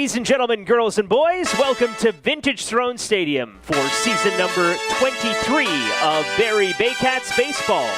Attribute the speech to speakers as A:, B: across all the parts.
A: Ladies and gentlemen, girls and boys, welcome to Vintage Throne Stadium for season number 23 of Barrie Baycats baseball.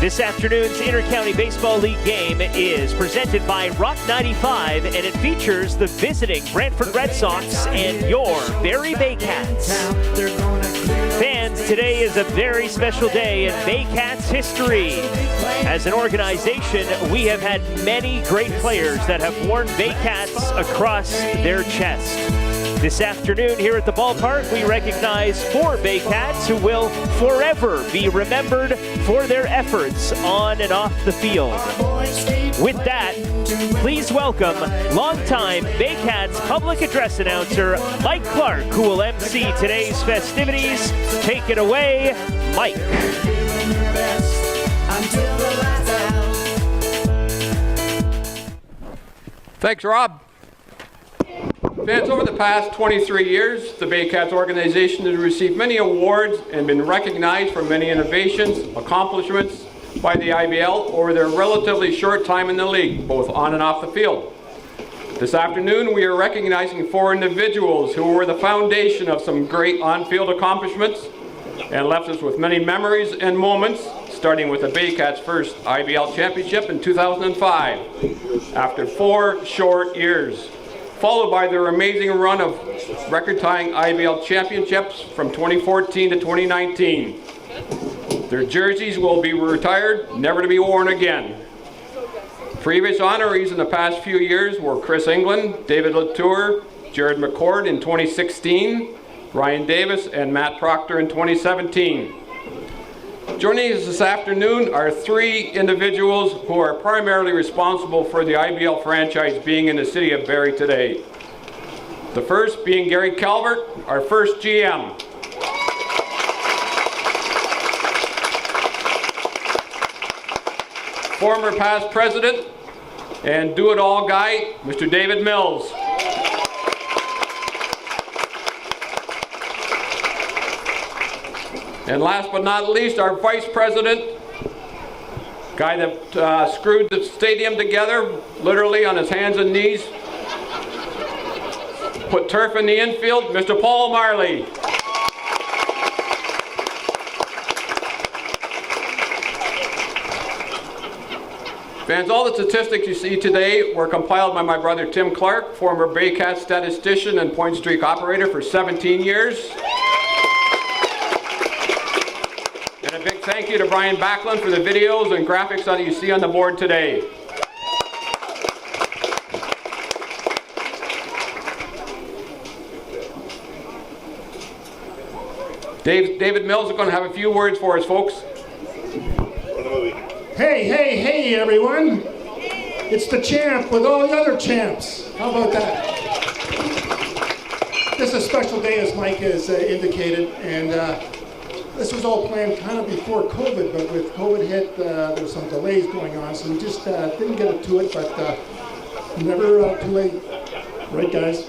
A: This afternoon's Inter-County Baseball League game is presented by Rock 95, and it features the visiting Brantford Red Sox and your Barrie Baycats. Fans, today is a very special day in Baycats history. As an organization, we have had many great players that have worn Baycats across their chest. This afternoon here at the ballpark, we recognize 4 Baycats who will forever be remembered for their efforts on and off the field. With that, please welcome longtime Baycats public address announcer Mike Clark, who will MC today's festivities. Take it away, Mike.
B: Thanks, Rob. Fans, over the past 23 years, the Baycats organization has received many awards and been recognized for many innovations, accomplishments by the IBL over their relatively short time in the league, both on and off the field. This afternoon, we are recognizing 4 individuals who were the foundation of some great on-field accomplishments and left us with many memories and moments, starting with the Baycats' first IBL championship in 2005, after 4 short years, followed by their amazing run of record-tying IBL championships from 2014 to 2019. Their jerseys will be retired, never to be worn again. Previous honorees in the past few years were Chris England, David Latour, Jared McCord in 2016, Ryan Davis, and Matt Proctor in 2017. Joining us this afternoon are 3 individuals who are primarily responsible for the IBL franchise being in the city of Barrie today. The first being Gary Calvert, our first GM. Former past president and do-it-all guy, Mr. David Mills. And last but not least, our vice president, guy that screwed the stadium together, literally on his hands and knees, put turf in the infield, Mr. Paul Marley. Fans, all the statistics you see today were compiled by my brother Tim Clark, former Baycats statistician and point streak operator for 17 years. And a big thank you to Brian Backland for the videos and graphics that you see on the board today. David Mills is going to have a few words for us, folks.
C: Hey, everyone. It's the champ with all the other champs. How about that? This is a special day, as Mike has indicated, and this was all planned kind of before COVID, but with COVID hit, there were some delays going on, so we just didn't get to it, but never too late. Right, guys?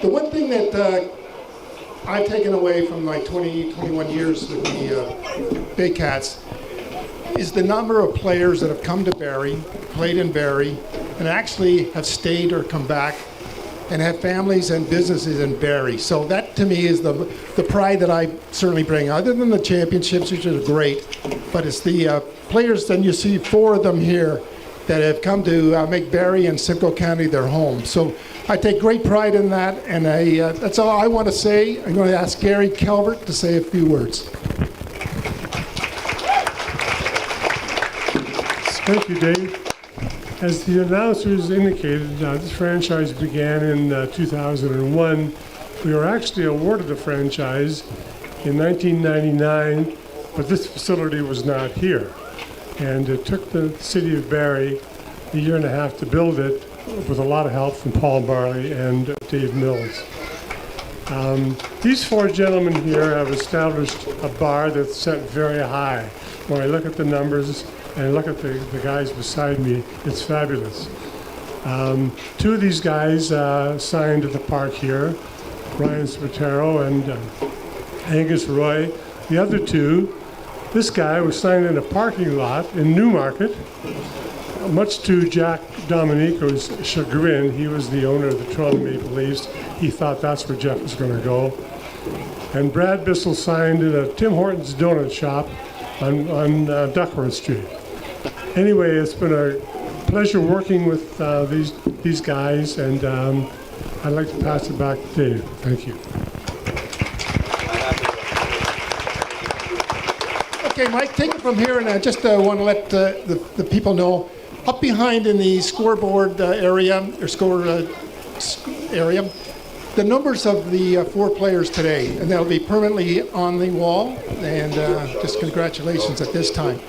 C: The one thing that I've taken away from my 21 years with the Baycats is the number of players that have come to Barrie, played in Barrie, and actually have stayed or come back and have families and businesses in Barrie. So that to me is the pride that I certainly bring, other than the championships, which are great, but it's the players, and you see 4 of them here that have come to make Barrie and Simcoe County their home. So I take great pride in that, and that's all I want to say. I'm going to ask Gary Calvert to say a few words.
D: Thank you, Dave. As the announcers indicated, this franchise began in 2001. We were actually awarded the franchise in 1999, but this facility was not here. And it took the city of Barrie a year and a half to build it, with a lot of help from Paul Marley and Dave Mills. These 4 gentlemen here have established a bar that's set very high. When I look at the numbers and look at the guys beside me, it's fabulous. 2 of these guys signed at the park here, Ryan Spataro and Angus Roy. The other 2 This guy was signed in a parking lot in Newmarket, much to Jack Dominico's chagrin. He was the owner of the Toronto Maple Leafs. He thought that's where Jeff was going to go. And Brad Bissell signed at a Tim Hortons donut shop on Duckworth Street. Anyway, it's been a pleasure working with these guys, and I'd like to pass it back to Dave. Thank you.
C: Okay, Mike, take it from here, and I just want to let the people know, up behind in the scoreboard area, or score area, the numbers of the 4 players today, and they'll be permanently on the wall, and just congratulations at this time.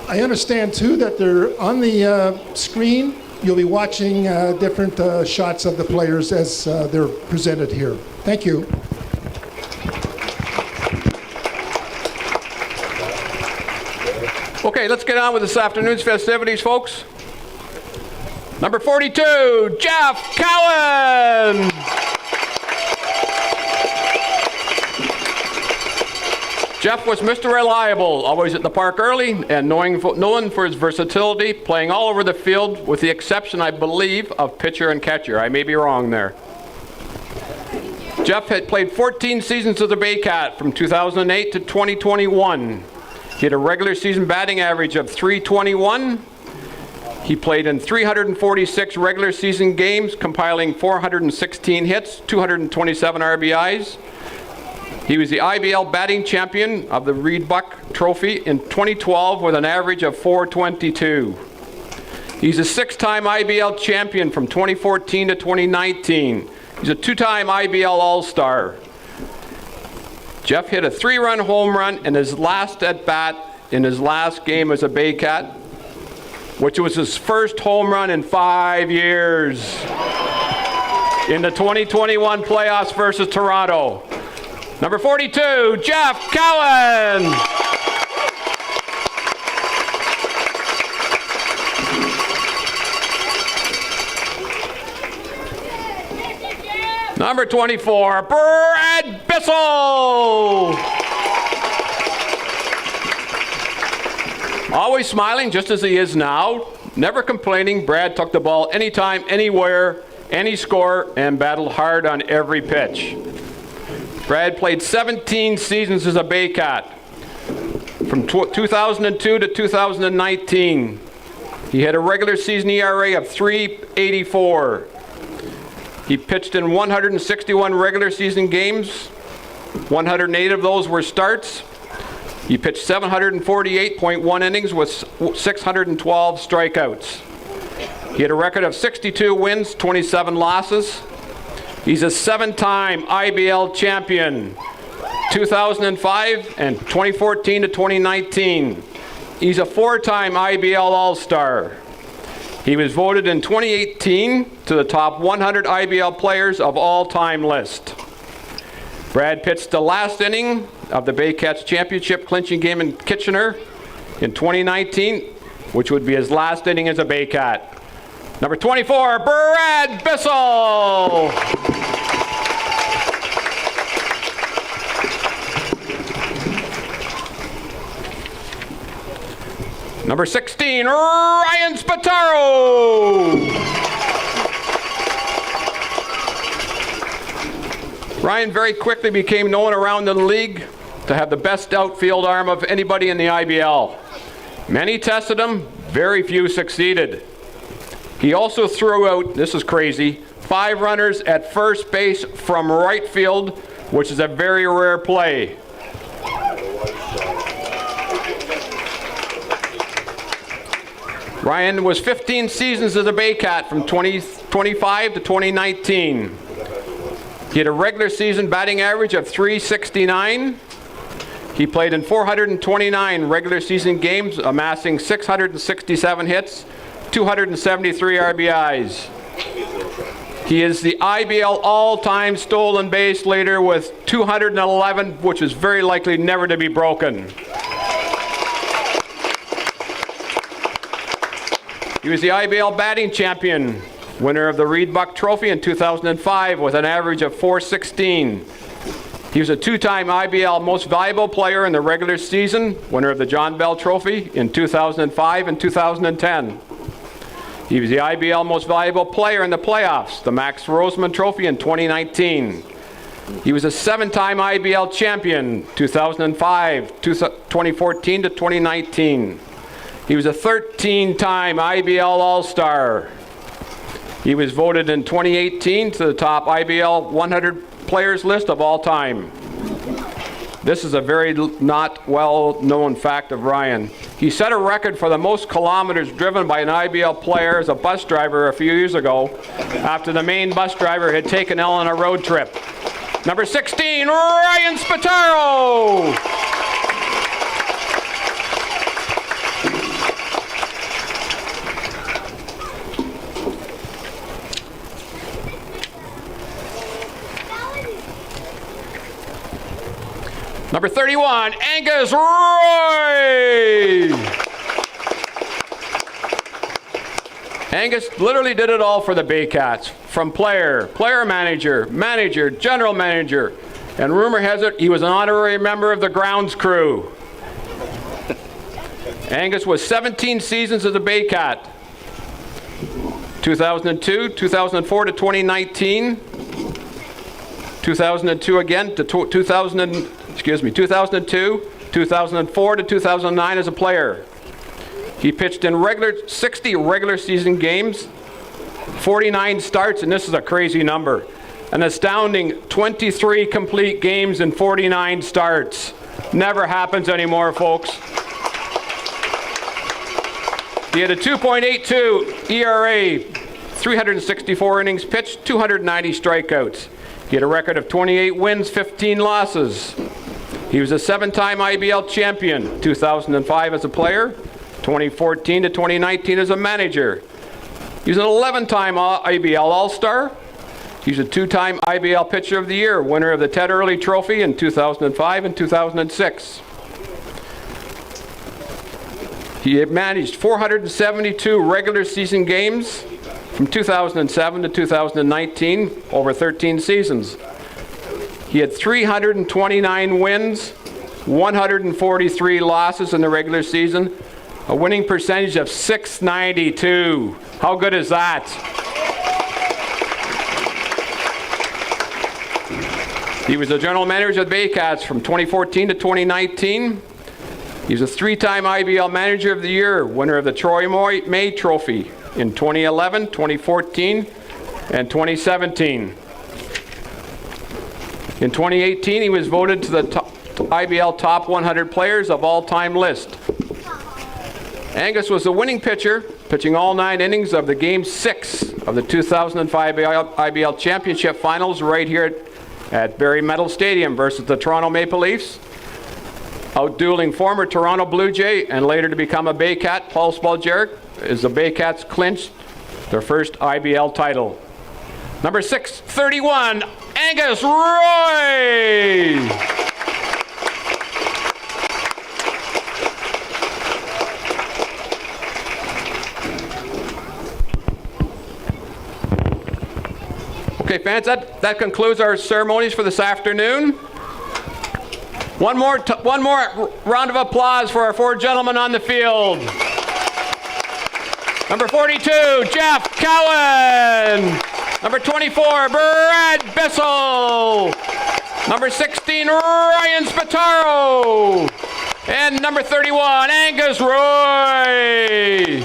C: I understand, too, that they're on the screen. You'll be watching different shots of the players as they're presented here. Thank you.
B: Okay, let's get on with this afternoon's festivities, folks. Number 42, Jeff Cowan. Jeff was Mr. Reliable, always at the park early, and known for his versatility, playing all over the field, with the exception, I believe, of pitcher and catcher. I may be wrong there. Jeff had played 14 seasons as a Baycat from 2008 to 2021. He had a regular season batting average of .321. He played in 346 regular season games, compiling 416 hits, 227 RBIs. He was the IBL batting champion of the Reed Buck Trophy in 2012 with an average of .422. He's a 6-time IBL champion from 2014 to 2019. He's a 2-time IBL All-Star. Jeff hit a 3-run home run in his last at-bat in his last game as a Baycat, which was his first home run in 5 years in the 2021 playoffs versus Toronto. Number 42, Jeff Cowan. Number 24, Brad Bissell. Always smiling, just as he is now. Never complaining, Brad took the ball anytime, anywhere, any score, and battled hard on every pitch. Brad played 17 seasons as a Baycat, from 2002 to 2019. He had a regular season ERA of .384. He pitched in 161 regular season games. 108 of those were starts. He pitched 748.1 innings with 612 strikeouts. He had a record of 62 wins, 27 losses. He's a 7-time IBL champion, 2005 and 2014 to 2019. He's a 4-time IBL All-Star. He was voted in 2018 to the top 100 IBL players of all time list. Brad pitched the last inning of the Baycats championship clinching game in Kitchener in 2019, which would be his last inning as a Baycat. Number 24, Brad Bissell. Number 16, Ryan Spataro. Ryan very quickly became known around the league to have the best outfield arm of anybody in the IBL. Many tested him, very few succeeded. He also threw out, this is crazy, 5 runners at first base from right field, which is a very rare play. Ryan was 15 seasons as a Baycat from 2025 to 2019. He had a regular season batting average of .369. He played in 429 regular season games, amassing 667 hits, 273 RBIs. He is the IBL all-time stolen base leader with 211, which is very likely never to be broken. He was the IBL batting champion, winner of the Reed Buck Trophy in 2005 with an average of .416. He was a two-time IBL Most Valuable Player in the regular season, winner of the John Bell Trophy in 2005 and 2010. He was the IBL Most Valuable Player in the playoffs, the Max Roseman Trophy in 2019. He was a 7-time IBL champion, 2005, 2014 to 2019. He was a 13-time IBL All-Star. He was voted in 2018 to the top IBL 100 players list of all time. This is a very not well-known fact of Ryan. He set a record for the most kilometers driven by an IBL player as a bus driver a few years ago after the main bus driver had taken Ellen on a road trip. Number 16, Ryan Spataro. Number 31, Angus Roy. Angus literally did it all for the Baycats, from player, manager, general manager, and rumor has it he was an honorary member of the grounds crew. Angus was 17 seasons as a Baycat. 2002, 2004 to 2019. 2002 again to 2002, 2004 to 2009 as a player. He pitched in 60 regular season games, 49 starts, and this is a crazy number, an astounding 23 complete games and 49 starts. Never happens anymore, folks. He had a 2.82 ERA, 364 innings pitched, 290 strikeouts. He had a record of 28 wins, 15 losses. He was a 7-time IBL champion, 2005 as a player, 2014 to 2019 as a manager. He was an 11-time IBL All-Star. He's a 2-time IBL Pitcher of the Year, winner of the Ted Early Trophy in 2005 and 2006. He had managed 472 regular season games from 2007 to 2019, over 13 seasons. He had 329 wins, 143 losses in the regular season, a winning percentage of .692. How good is that? He was the general manager of the Baycats from 2014 to 2019. He was a 3-time IBL Manager of the Year, winner of the Troy May Trophy in 2011, 2014, and 2017. In 2018, he was voted to the IBL Top 100 Players of All-Time list. Angus was the winning pitcher, pitching all 9 innings of the Game 6 of the 2005 IBL Championship Finals right here at Backland.Studio versus the Toronto Maple Leafs, outdueling former Toronto Blue Jay and later to become a Baycat, Paul Spaljerek, as the Baycats clinched their first IBL title. Number 631, Angus Roy. Okay, fans, that concludes our ceremonies for this afternoon. One more round of applause for our 4 gentlemen on the field. Number 42, Jeff Cowan. Number 24, Brad Bissell. Number 16, Ryan Spataro. And number 31, Angus Roy.